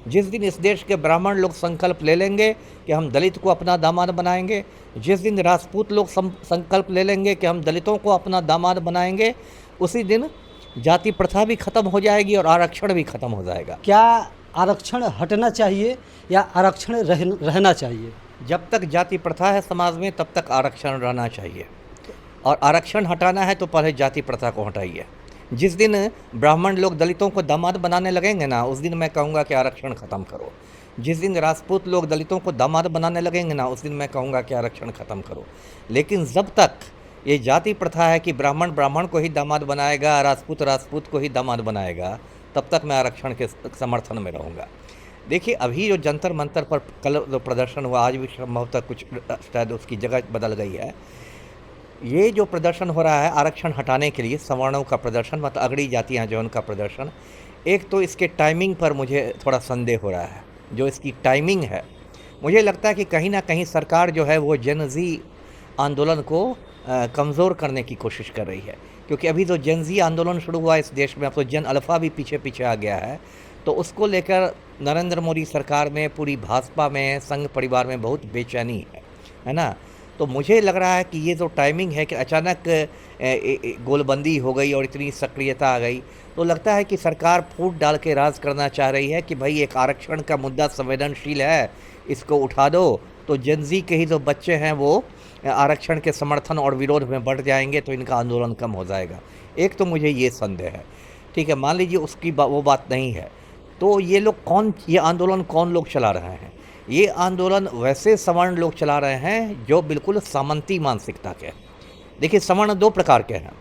जिस दिन इस देश के ब्राह्मण लोग संकल्प ले लेंगे कि हम दलित को अपना दामाद बनाएंगे, जिस दिन राजपूत लोग संकल्प ले लेंगे कि हम दलितों को अपना दामाद बनाएंगे, उसी दिन जाति प्रथा भी खत्म हो जाएगी और आरक्षण भी खत्म हो जाएगा। क्या आरक्षण हटना चाहिए या आरक्षण रहना चाहिए? जब तक जाति प्रथा है समाज में तब तक आरक्षण रहना चाहिए, और आरक्षण हटाना है तो पहले जाति प्रथा को हटाइए। जिस दिन ब्राह्मण लोग दलितों को दामाद बनाने लगेंगे ना, उस दिन मैं कहूँगा कि आरक्षण ख़त्म करो। जिस दिन राजपूत लोग दलितों को दामाद बनाने लगेंगे ना, उस दिन मैं कहूँगा कि आरक्षण ख़त्म करो। लेकिन जब तक ये जाति प्रथा है कि ब्राह्मण ब्राह्मण को ही दामाद बनाएगा, राजपूत राजपूत को ही दामाद बनाएगा, तब तक मैं आरक्षण के समर्थन में रहूँगा। देखिए, अभी जो जंतर मंतर पर कल जो प्रदर्शन हुआ, आज भी संभवतः कुछ शायद उसकी जगह बदल गई है। ये जो प्रदर्शन हो रहा है आरक्षण हटाने के लिए, सवर्णों का प्रदर्शन, मतलब अगड़ी जातियाँ जो उनका प्रदर्शन, एक तो इसके टाइमिंग पर मुझे थोड़ा संदेह हो रहा है। जो इसकी टाइमिंग है, मुझे लगता है कि कहीं ना कहीं सरकार जो है वो जेन ज़ी आंदोलन को कमज़ोर करने की कोशिश कर रही है। क्योंकि अभी जो जेन ज़ी आंदोलन शुरू हुआ इस देश में, अब तो जेन अल्फ़ा भी पीछे पीछे आ गया है, तो उसको लेकर नरेंद्र मोदी सरकार में, पूरी भाजपा में, संघ परिवार में बहुत बेचैनी है ना। तो मुझे लग रहा है कि ये जो टाइमिंग है कि अचानक गोलबंदी हो गई और इतनी सक्रियता आ गई, तो लगता है कि सरकार फूट डाल के राज करना चाह रही है कि भाई एक आरक्षण का मुद्दा संवेदनशील है, इसको उठा दो, तो जेन ज़ी के ही जो बच्चे हैं वो आरक्षण के समर्थन और विरोध में बढ़ जाएंगे, तो इनका आंदोलन कम हो जाएगा। एक तो मुझे ये संदेह है। ठीक है, मान लीजिए उसकी वो बात नहीं है, तो ये आंदोलन कौन लोग चला रहे हैं? ये आंदोलन वैसे सवर्ण लोग चला रहे हैं जो बिल्कुल सामंती मानसिकता के। देखिए, सवर्ण दो प्रकार के हैं।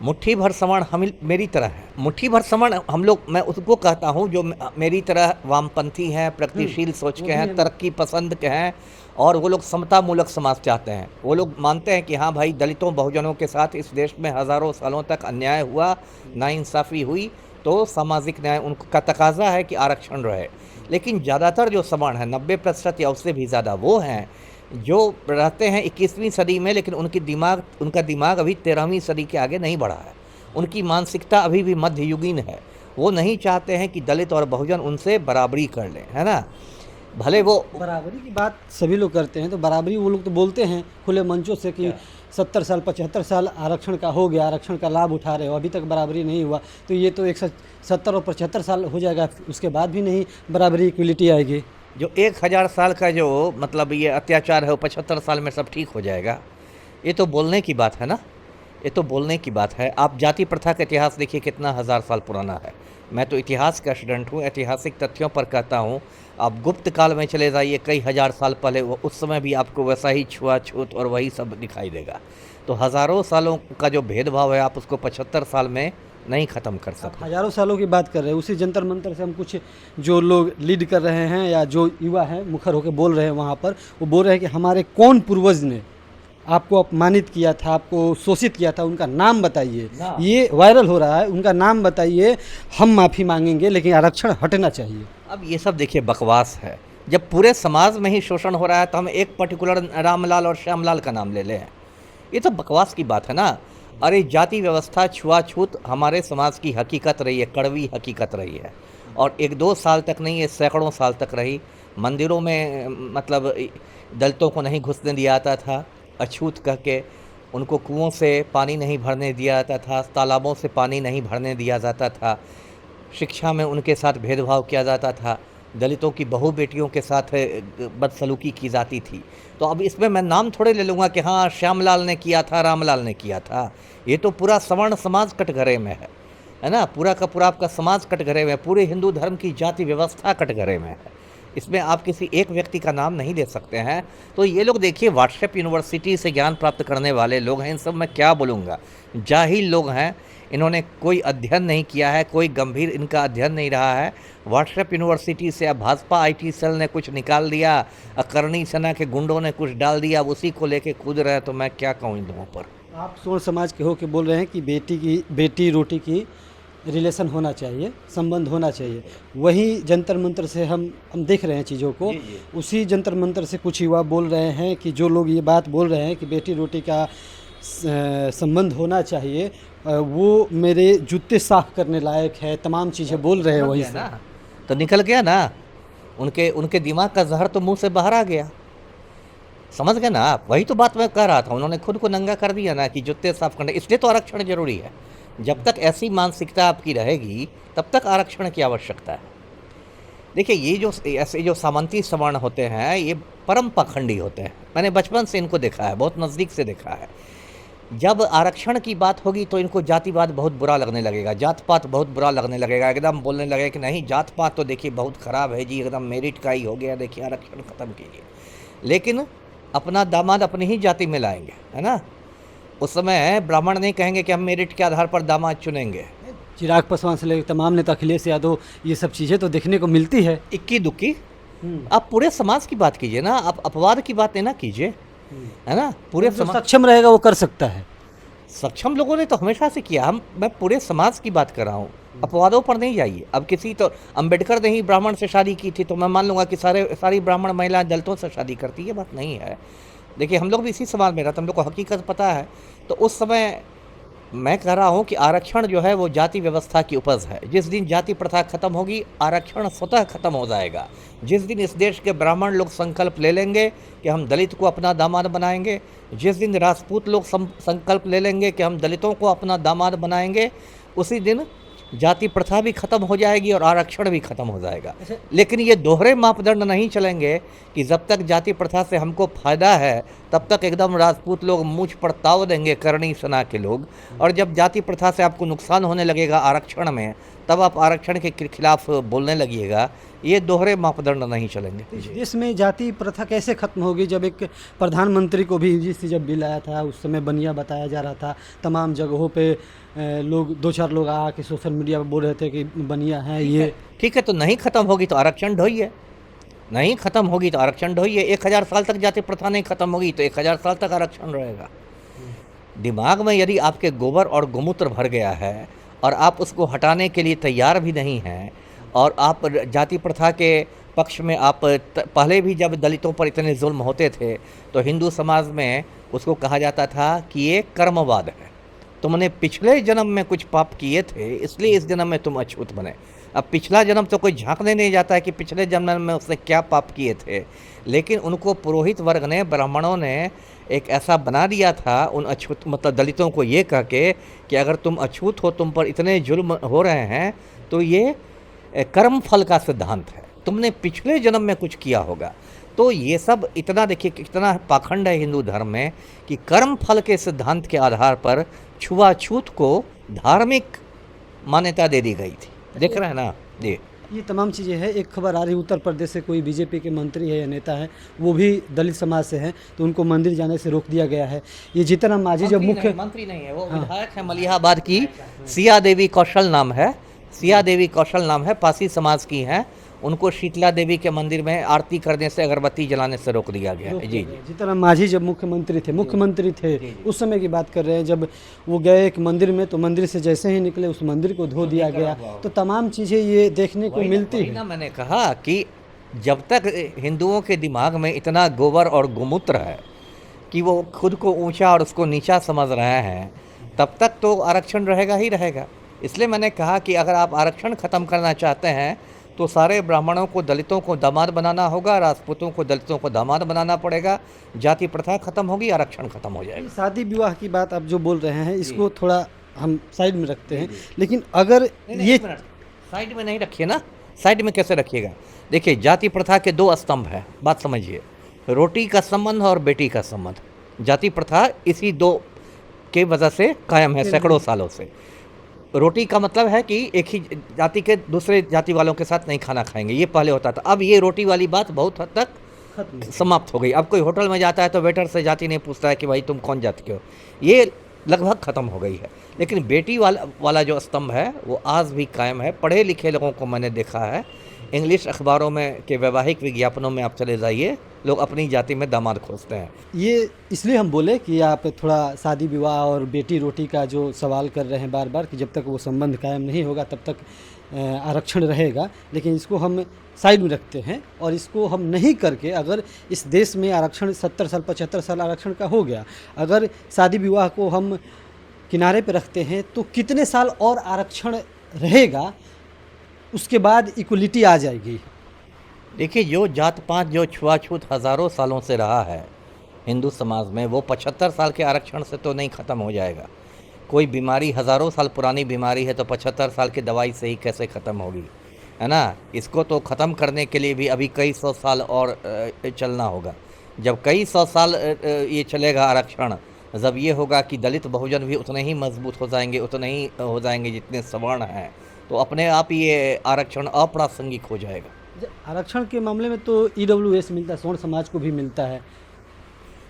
मुट्ठी भर सवर्ण हम मेरी तरह है। मुट्ठी भर सवर्ण हम लोग, मैं उसको कहता हूँ जो मेरी तरह वामपंथी हैं, प्रगतिशील सोच के हैं, तरक्की पसंद के हैं, और वो लोग समतामूलक समाज चाहते हैं। वो लोग मानते हैं कि हाँ भाई, दलितों बहुजनों के साथ इस देश में हज़ारों सालों तक अन्याय हुआ, नाइंसाफ़ी हुई, तो सामाजिक न्याय उनका तकाजा है कि आरक्षण रहे। लेकिन ज़्यादातर जो सवर्ण हैं, 90% या उससे भी ज़्यादा, वो हैं जो रहते हैं 21वीं सदी में, लेकिन उनका दिमाग अभी 13वीं सदी के आगे नहीं बढ़ा है। उनकी मानसिकता अभी भी मध्ययुगीन है। वो नहीं चाहते हैं कि दलित और बहुजन उनसे बराबरी कर लें, है ना। भले वो बराबरी की बात सभी लोग करते हैं, तो बराबरी वो लोग तो बोलते हैं खुले मंचों से कि 70 साल 75 साल आरक्षण का हो गया, आरक्षण का लाभ उठा रहे हो, अभी तक बराबरी नहीं हुआ, तो ये तो 170 और 75 साल हो जाएगा, उसके बाद भी नहीं बराबरी इक्वलिटी आएगी। जो 1000 साल का जो मतलब ये अत्याचार है वो 75 साल में सब ठीक हो जाएगा, ये तो बोलने की बात है ना। ये तो बोलने की बात है। आप जाति प्रथा का इतिहास देखिए कितना 1000 साल पुराना है। मैं तो इतिहास का स्टूडेंट हूँ, ऐतिहासिक तथ्यों पर कहता हूँ। आप गुप्त काल में चले जाइए, कई हज़ार साल पहले, उस समय भी आपको वैसा ही छुआछूत और वही सब दिखाई देगा। तो हज़ारों सालों का जो भेदभाव है, आप उसको 75 साल में नहीं ख़त्म कर सकते। हज़ारों सालों की बात कर रहे हैं, उसी जंतर मंतर से हम कुछ जो लोग लीड कर रहे हैं या जो युवा हैं मुखर होकर बोल रहे हैं वहाँ पर, वो बोल रहे हैं कि हमारे कौन पूर्वज ने आपको अपमानित किया था, आपको शोषित किया था, उनका नाम बताइए। ये वायरल हो रहा है, उनका नाम बताइए, हम माफ़ी मांगेंगे, लेकिन आरक्षण हटना चाहिए। अब ये सब देखिए बकवास है। जब पूरे समाज में ही शोषण हो रहा है तो हम एक पर्टिकुलर रामलाल और श्यामलाल का नाम ले लें, ये तो बकवास की बात है ना। अरे जाति व्यवस्था, छुआछूत हमारे समाज की हकीकत रही है, कड़वी हकीकत रही है, और 1-2 साल तक नहीं, ये सैकड़ों साल तक रही। मंदिरों में मतलब दलितों को नहीं घुसने दिया जाता था, अछूत कह के। उनको कुओं से पानी नहीं भरने दिया जाता था, तालाबों से पानी नहीं भरने दिया जाता था। शिक्षा में उनके साथ भेदभाव किया जाता था, दलितों की बहू बेटियों के साथ बदसलूकी की जाती थी। तो अब इसमें मैं नाम थोड़े ले लूँगा कि हाँ श्यामलाल ने किया था, रामलाल ने किया था। ये तो पूरा सवर्ण समाज कटघरे में है ना। पूरा का पूरा आपका समाज कटघरे में, पूरे हिंदू धर्म की जाति व्यवस्था कटघरे में है। इसमें आप किसी एक व्यक्ति का नाम नहीं ले सकते हैं। तो ये लोग देखिए, व्हाट्सएप यूनिवर्सिटी से ज्ञान प्राप्त करने वाले लोग हैं, इन सब मैं क्या बोलूँगा, जाहिल लोग हैं। इन्होंने कोई अध्ययन नहीं किया है, कोई गंभीर इनका अध्ययन नहीं रहा है। व्हाट्सएप यूनिवर्सिटी से अब भाजपा आईटी सेल ने कुछ निकाल दिया, अकरणी सेना के गुंडों ने कुछ डाल दिया, अब उसी को लेके कूद रहे हैं। तो मैं क्या कहूँ इन लोगों पर। आप सोन समाज के हो के बोल रहे हैं कि बेटी रोटी की रिलेशन होना चाहिए, संबंध होना चाहिए। वही जंतर मंतर से हम देख रहे हैं चीज़ों को। उसी जंतर मंतर से कुछ युवा बोल रहे हैं कि जो लोग ये बात बोल रहे हैं कि बेटी रोटी का संबंध होना चाहिए, वो मेरे जूते साफ करने लायक है, तमाम चीज़ें बोल रहे हैं वही से। तो निकल गया ना, उनके उनके दिमाग का जहर तो मुंह से बाहर आ गया। समझ गए ना आप? वही तो बात मैं कह रहा था, उन्होंने खुद को नंगा कर दिया ना कि जूते साफ करने, इसलिए तो आरक्षण जरूरी है। जब तक ऐसी मानसिकता आपकी रहेगी तब तक आरक्षण की आवश्यकता है। देखिए ये जो ऐसे जो सामंती सवर्ण होते हैं ये परम पाखंडी होते हैं। मैंने बचपन से इनको देखा है, बहुत नज़दीक से देखा है। जब आरक्षण की बात होगी तो इनको जातिवाद बहुत बुरा लगने लगेगा, जात पात बहुत बुरा लगने लगेगा, एकदम बोलने लगेगा कि नहीं जात पात तो देखिए बहुत ख़राब है जी, एकदम मेरिट का ही हो गया, देखिए आरक्षण ख़त्म कीजिए। लेकिन अपना दामाद अपनी ही जाति में लाएंगे, है ना। उस समय ब्राह्मण नहीं कहेंगे कि हम मेरिट के आधार पर दामाद चुनेंगे। चिराग पासवान से लेकर तमाम नेता, अखिलेश यादव, ये सब चीज़ें तो देखने को मिलती है। इक्की दुक्की आप पूरे समाज की बात कीजिए ना, आप अपवाद की बात नहीं ना कीजिए, है ना। पूरे जो समाज, सक्षम रहेगा वो कर सकता है। सक्षम लोगों ने तो हमेशा से किया। मैं पूरे समाज की बात कर रहा हूँ, अपवादों पर नहीं जाइए। अब किसी तो अम्बेडकर ने ही ब्राह्मण से शादी की थी तो मैं मान लूँगा कि सारी ब्राह्मण महिलाएं दलितों से शादी करती है, बात नहीं है। देखिए हम लोग भी इसी समाज में रहते, हम लोग को हकीकत पता है। तो उस समय मैं कह रहा हूँ कि आरक्षण जो है वो जाति व्यवस्था की उपज है। जिस दिन जाति प्रथा खत्म होगी आरक्षण स्वतः खत्म हो जाएगा। जिस दिन इस देश के ब्राह्मण लोग संकल्प ले लेंगे कि हम दलित को अपना दामाद बनाएंगे, जिस दिन राजपूत लोग संकल्प ले लेंगे कि हम दलितों को अपना दामाद बनाएंगे, उसी दिन जाति प्रथा भी खत्म हो जाएगी और आरक्षण भी खत्म हो जाएगा। लेकिन ये दोहरे मापदंड नहीं चलेंगे कि जब तक जाति प्रथा से हमको फायदा है तब तक एकदम राजपूत लोग मूंछ पर ताव देंगे, करणी सेना के लोग, और जब जाति प्रथा से आपको नुकसान होने लगेगा आरक्षण में तब आप आरक्षण के खिलाफ बोलने लगिएगा। ये दोहरे मापदंड नहीं चलेंगे। इस देश में जाति प्रथा कैसे खत्म होगी जब एक प्रधानमंत्री को भी जिस जब बिल आया था उस समय बनिया बताया जा रहा था, तमाम जगहों पे लोग 2-4 लोग आके सोशल मीडिया पर बोल रहे थे कि बनिया है ये। ठीक है, तो नहीं खत्म होगी तो आरक्षण ढोइए, नहीं खत्म होगी तो आरक्षण ढोइए। 1000 साल तक जाति प्रथा नहीं खत्म होगी तो 1000 साल तक आरक्षण रहेगा। दिमाग में यदि आपके गोबर और गोमूत्र भर गया है और आप उसको हटाने के लिए तैयार भी नहीं हैं, और आप जाति प्रथा के पक्ष में आप पहले भी जब दलितों पर इतने जुल्म होते थे तो हिंदू समाज में उसको कहा जाता था कि ये कर्मवाद है, तुमने पिछले जन्म में कुछ पाप किए थे इसलिए इस जन्म में तुम अछूत बने। अब पिछला जन्म तो कोई झांकने नहीं जाता है कि पिछले जन्म में उसने क्या पाप किए थे, लेकिन उनको पुरोहित वर्ग ने, ब्राह्मणों ने एक ऐसा बना दिया था उन अछूत मतलब दलितों को ये कह के कि अगर तुम अछूत हो, तुम पर इतने जुल्म हो रहे हैं तो ये कर्म फल का सिद्धांत है, तुमने पिछले जन्म में कुछ किया होगा। तो ये सब इतना देखिए कितना पाखंड है हिंदू धर्म में कि कर्म फल के सिद्धांत के आधार पर छुआछूत को धार्मिक मान्यता दे दी गई थी। देख रहे हैं ना जी। ये तमाम चीज़ें हैं। एक खबर आ रही उत्तर प्रदेश से कोई बीजेपी के मंत्री है या नेता है, वो भी दलित समाज से हैं, तो उनको मंदिर जाने से रोक दिया गया है। ये जीतन राम मांझी जब मुख्य मंत्री नहीं है, वो विधायक है, मलिहाबाद की सिया देवी कौशल नाम है, सिया देवी कौशल नाम है, पासी समाज की हैं। उनको शीतला देवी के मंदिर में आरती करने से, अगरबत्ती जलाने से रोक दिया गया है। जी जी। जीतन राम मांझी जब मुख्यमंत्री थे उस समय की बात कर रहे हैं, जब वो गए एक मंदिर में तो मंदिर से जैसे ही निकले उस मंदिर को धो दिया गया। तो तमाम चीज़ें ये देखने को मिलती है। मैंने कहा कि जब तक हिंदुओं के दिमाग में इतना गोबर और गोमूत्र है कि वो खुद को ऊंचा और उसको नीचा समझ रहे हैं, तब तक तो आरक्षण रहेगा ही रहेगा। इसलिए मैंने कहा कि अगर आप आरक्षण ख़त्म करना चाहते हैं तो सारे ब्राह्मणों को दलितों को दामाद बनाना होगा, राजपूतों को दलितों को दामाद बनाना पड़ेगा, जाति प्रथा खत्म होगी, आरक्षण खत्म हो जाएगा। शादी विवाह की बात आप जो बोल रहे हैं इसको थोड़ा हम साइड में रखते हैं, लेकिन अगर ये साइड में नहीं रखिए ना, साइड में कैसे रखिएगा। देखिए जाति प्रथा के 2 स्तंभ है, बात समझिए, रोटी का संबंध और बेटी का संबंध। जाति प्रथा इसी 2 के वजह से कायम है सैकड़ों सालों से। रोटी का मतलब है कि एक ही जाति के दूसरे जाति वालों के साथ नहीं खाना खाएंगे, ये पहले होता था। अब ये रोटी वाली बात बहुत हद तक समाप्त हो गई। अब कोई होटल में जाता है तो वेटर से जाति नहीं पूछता है कि भाई तुम कौन जाति के हो, ये लगभग ख़त्म हो गई है। लेकिन बेटी वाला जो स्तंभ है वो आज भी कायम है। पढ़े लिखे लोगों को मैंने देखा है, इंग्लिश अखबारों में के वैवाहिक विज्ञापनों में आप चले जाइए, लोग अपनी जाति में दामाद खोजते हैं। ये इसलिए हम बोले कि आप थोड़ा शादी विवाह और बेटी रोटी का जो सवाल कर रहे हैं बार बार कि जब तक वो संबंध कायम नहीं होगा तब तक आरक्षण रहेगा, लेकिन इसको हम साइड में रखते हैं। और इसको हम नहीं करके अगर इस देश में आरक्षण 70 साल 75 साल आरक्षण का हो गया, अगर शादी विवाह को हम किनारे पे रखते हैं तो कितने साल और आरक्षण रहेगा उसके बाद इक्वलिटी आ जाएगी? देखिए, जो जात पात, जो छुआछूत हज़ारों सालों से रहा है हिंदू समाज में, वो 75 साल के आरक्षण से तो नहीं ख़त्म हो जाएगा। कोई बीमारी हज़ारों साल पुरानी बीमारी है तो 75 साल की दवाई से ही कैसे ख़त्म होगी, है ना? इसको तो ख़त्म करने के लिए भी अभी कई सौ साल और चलना होगा। जब कई सौ साल ये चलेगा आरक्षण, जब ये होगा कि दलित बहुजन भी उतने ही मजबूत हो जाएंगे, उतने ही हो जाएंगे जितने सवर्ण हैं, तो अपने आप ये आरक्षण अप्रासंगिक हो जाएगा। आरक्षण के मामले में तो ईडब्ल्यूएस मिलता है, सवर्ण समाज को भी मिलता है।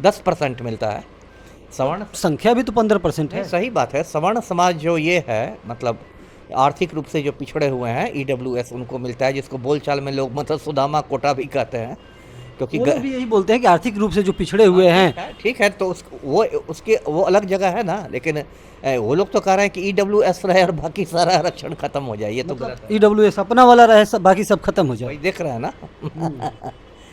10% मिलता है सवर्ण। संख्या भी तो 15% है। नहीं, सही बात है। सवर्ण समाज जो ये है, मतलब आर्थिक रूप से जो पिछड़े हुए हैं, ईडब्ल्यूएस उनको मिलता है, जिसको बोलचाल में लोग मतलब सुदामा कोटा भी कहते हैं, क्योंकि वो लोग भी यही बोलते हैं कि आर्थिक रूप से जो पिछड़े हुए हैं। ठीक है, तो वो अलग जगह है ना, लेकिन वो लोग तो कह रहे हैं कि ईडब्ल्यूएस रहे और बाकी सारा आरक्षण खत्म हो जाए, ये तो गलत है। ईडब्ल्यूएस अपना वाला रहे, सब बाकी सब खत्म हो जाए। वही देख रहे हैं ना।